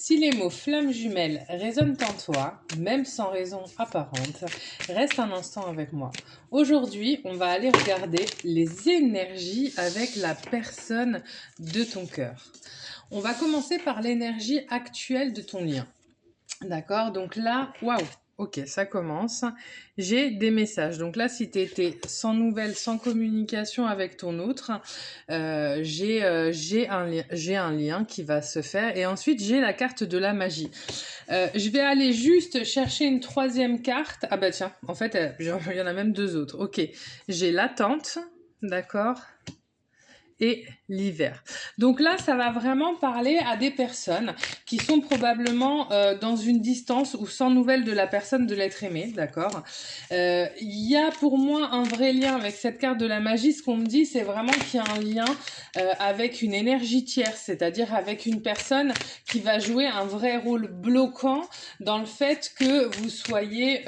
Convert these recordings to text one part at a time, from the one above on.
Si les mots flamme jumelle résonnent en toi, même sans raison apparente, reste un instant avec moi. Aujourd'hui, on va aller regarder les énergies avec la personne de ton cœur. On va commencer par l'énergie actuelle de ton lien. D'accord? Donc là, waouh! Ok, ça commence. J'ai des messages. Donc là, si tu étais sans nouvelles, sans communication avec ton autre, j'ai un lien qui va se faire. Et ensuite, j'ai la carte de la magie. Je vais aller juste chercher une troisième carte. Ah bah tiens, en fait, il y en a même deux autres. Ok, j'ai l'attente, d'accord, et l'hiver. Donc là, ça va vraiment parler à des personnes qui sont probablement dans une distance ou sans nouvelles de la personne, de l'être aimé, d'accord. Il y a pour moi un vrai lien avec cette carte de la magie. Ce qu'on me dit, c'est vraiment qu'il y a un lien avec une énergie tierce, c'est-à-dire avec une personne qui va jouer un vrai rôle bloquant dans le fait que vous soyez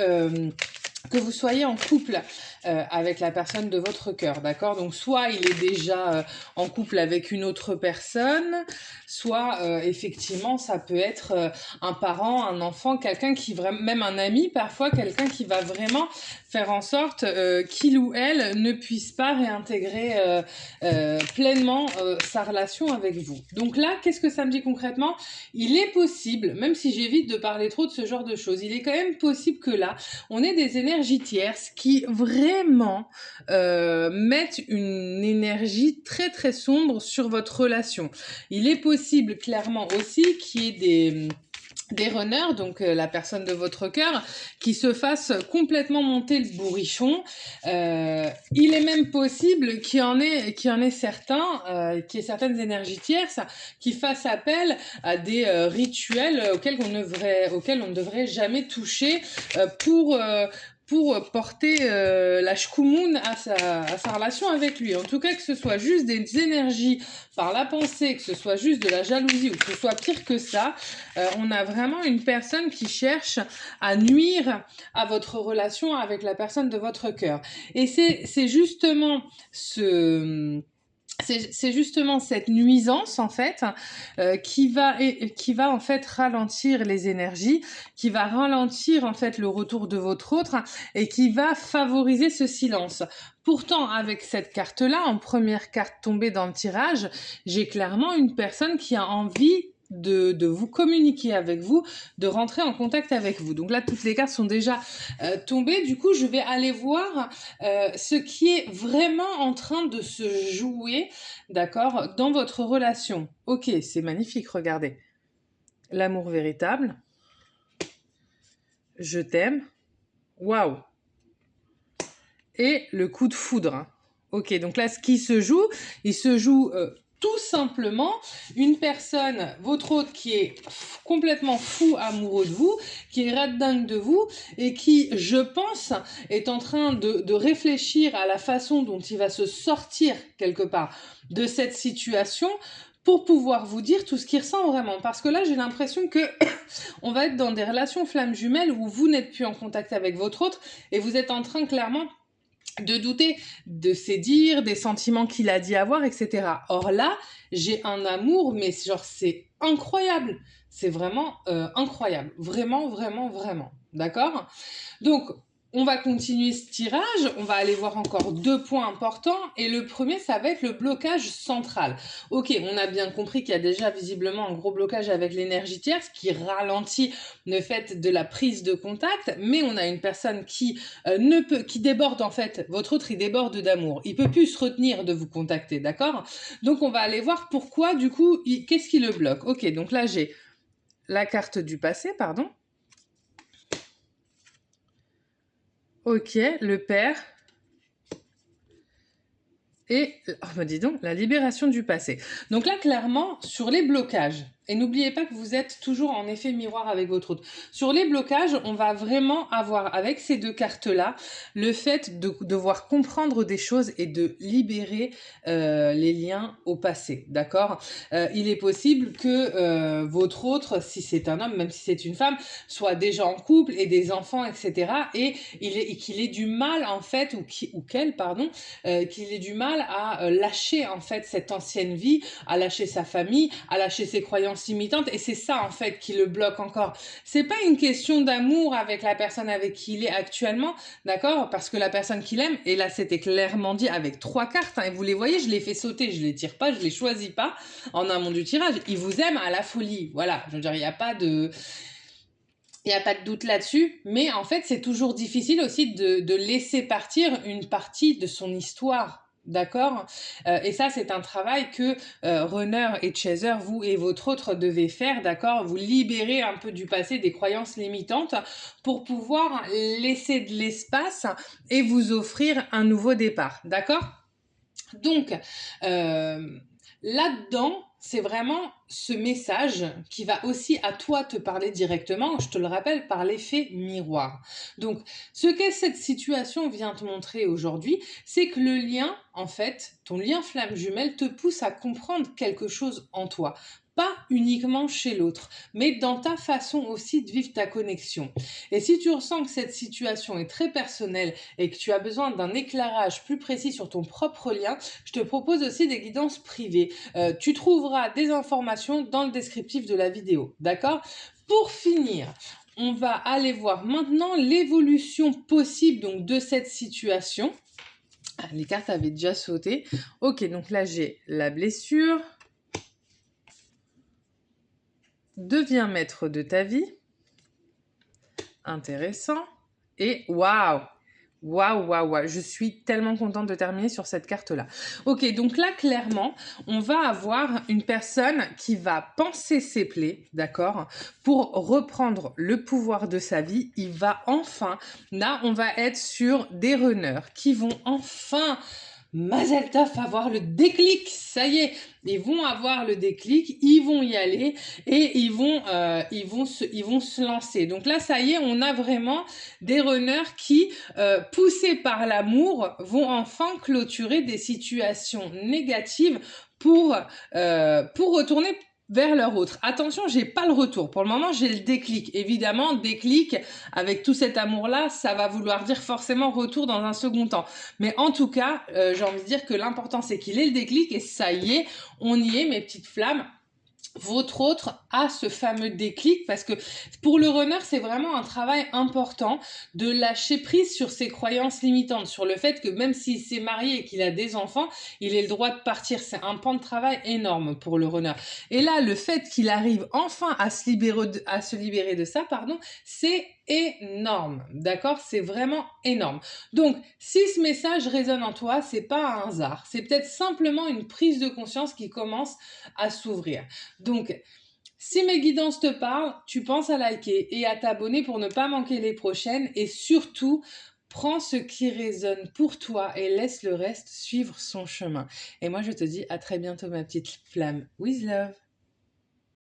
en couple avec la personne de votre cœur, d'accord? Donc soit il est déjà en couple avec une autre personne, soit effectivement ça peut être un parent, un enfant, quelqu'un qui vraiment, même un ami parfois, quelqu'un qui va vraiment faire en sorte qu'il ou elle ne puisse pas réintégrer pleinement sa relation avec vous. Donc là, qu'est-ce que ça me dit concrètement? Il est possible, même si j'évite de parler trop de ce genre de choses, il est quand même possible que là, on ait des énergies tierces qui vraiment mettent une énergie très très sombre sur votre relation. Il est possible clairement aussi qu'il y ait des runners, donc la personne de votre cœur, qui se fasse complètement monter le bourrichon. Il est même possible qu'il y en ait certains, qu'il y ait certaines énergies tierces qui fassent appel à des rituels auxquels on ne devrait jamais toucher pour porter la shkumun à sa relation avec lui. En tout cas, que ce soit juste des énergies par la pensée, que ce soit juste de la jalousie ou que ce soit pire que ça, on a vraiment une personne qui cherche à nuire à votre relation avec la personne de votre cœur. Et c'est justement c'est justement cette nuisance en fait qui va en fait ralentir les énergies, qui va ralentir en fait le retour de votre autre et qui va favoriser ce silence. Pourtant, avec cette carte-là, en première carte tombée dans le tirage, j'ai clairement une personne qui a envie de vous communiquer avec vous, de rentrer en contact avec vous. Donc là, toutes les cartes sont déjà tombées. Du coup, je vais aller voir ce qui est vraiment en train de se jouer, d'accord, dans votre relation. Ok, c'est magnifique, regardez. L'amour véritable. Je t'aime. Waouh. Et le coup de foudre. Ok, donc là, ce qui se joue, il se joue tout simplement une personne, votre autre, qui est complètement fou amoureux de vous, qui est red dingue de vous, et qui, je pense, est en train de réfléchir à la façon dont il va se sortir quelque part de cette situation pour pouvoir vous dire tout ce qu'il ressent vraiment. Parce que là, j'ai l'impression que on va être dans des relations flammes jumelles où vous n'êtes plus en contact avec votre autre et vous êtes en train clairement de douter de ses dires, des sentiments qu'il a dit avoir, etc. Or là, j'ai un amour, mais genre c'est incroyable. C'est vraiment incroyable. Vraiment, vraiment, vraiment. D'accord? Donc, on va continuer ce tirage, on va aller voir encore deux points importants, et le premier, ça va être le blocage central. Ok, on a bien compris qu'il y a déjà visiblement un gros blocage avec l'énergie tierce qui ralentit le fait de la prise de contact, mais on a une personne qui qui déborde en fait, votre autre il déborde d'amour, il peut plus se retenir de vous contacter, d'accord? Donc on va aller voir pourquoi, du coup, qu'est-ce qui le bloque? Ok, donc là j'ai la carte du passé, pardon. Ok, le père. Et, oh, dis donc, la libération du passé. Donc là, clairement, sur les blocages, et n'oubliez pas que vous êtes toujours en effet miroir avec votre autre. Sur les blocages, on va vraiment avoir, avec ces deux cartes-là, le fait de devoir comprendre des choses et de libérer les liens au passé, d'accord? Il est possible que votre autre, si c'est un homme, même si c'est une femme, soit déjà en couple et des enfants, etc. Et qu'il ait du mal, en fait, ou qu'elle, pardon, qu'il ait du mal à lâcher, en fait, cette ancienne vie, à lâcher sa famille, à lâcher ses croyances croyances limitantes et c'est ça en fait qui le bloque encore. C'est pas une question d'amour avec la personne avec qui il est actuellement, d'accord? Parce que la personne qu'il aime, et là c'était clairement dit avec 3 cartes, hein, et vous les voyez, je les fais sauter, je les tire pas, je les choisis pas en amont du tirage. Il vous aime à la folie, voilà. Je veux dire, il n'y a pas de doute là-dessus, mais en fait, c'est toujours difficile aussi de laisser partir une partie de son histoire. D'accord. Et ça, c'est un travail que runner et chaser, vous et votre autre devez faire, d'accord. Vous libérer un peu du passé, des croyances limitantes pour pouvoir laisser de l'espace et vous offrir un nouveau départ, d'accord. Donc, là-dedans, c'est vraiment ce message qui va aussi à toi te parler directement, je te le rappelle, par l'effet miroir. Donc, ce que cette situation vient te montrer aujourd'hui, c'est que le lien, en fait, ton lien flamme jumelle te pousse à comprendre quelque chose en toi. Pas uniquement chez l'autre, mais dans ta façon aussi de vivre ta connexion. Et si tu ressens que cette situation est très personnelle et que tu as besoin d'un éclairage plus précis sur ton propre lien, je te propose aussi des guidances privées. Tu trouveras des informations dans le descriptif de la vidéo, d'accord? Pour finir, on va aller voir maintenant l'évolution possible donc de cette situation. Ah, les cartes avaient déjà sauté. Ok, donc là j'ai la blessure. Deviens maître de ta vie. Intéressant. Et waouh! Waouh, waouh, waouh, je suis tellement contente de terminer sur cette carte-là. Ok, donc là, clairement, on va avoir une personne qui va penser ses plaies, d'accord, pour reprendre le pouvoir de sa vie. Il va enfin, là, on va être sur des runners qui vont enfin Mazel tov, avoir le déclic, ça y est, ils vont avoir le déclic, ils vont y aller et ils vont se lancer. Donc là, ça y est, on a vraiment des runners qui, poussés par l'amour, vont enfin clôturer des situations négatives pour retourner vers leur autre. Attention, j'ai pas le retour. Pour le moment, j'ai le déclic. Évidemment, déclic, avec tout cet amour-là, ça va vouloir dire forcément retour dans un second temps. Mais en tout cas, j'ai envie de dire que l'important, c'est qu'il ait le déclic et ça y est, on y est, mes petites flammes. Votre autre a ce fameux déclic parce que pour le runner, c'est vraiment un travail important de lâcher prise sur ses croyances limitantes, sur le fait que même s'il s'est marié et qu'il a des enfants, il ait le droit de partir. C'est un pan de travail énorme pour le runner. Et là, le fait qu'il arrive enfin à se libérer de ça, c'est énorme. D'accord? C'est vraiment énorme. Donc, si ce message résonne en toi, c'est pas un hasard. C'est peut-être simplement une prise de conscience qui commence à s'ouvrir. Donc, si mes guidances te parlent, tu penses à liker et à t'abonner pour ne pas manquer les prochaines. Et surtout, prends ce qui résonne pour toi et laisse le reste suivre son chemin. Et moi, je te dis à très bientôt, ma petite flamme. With love.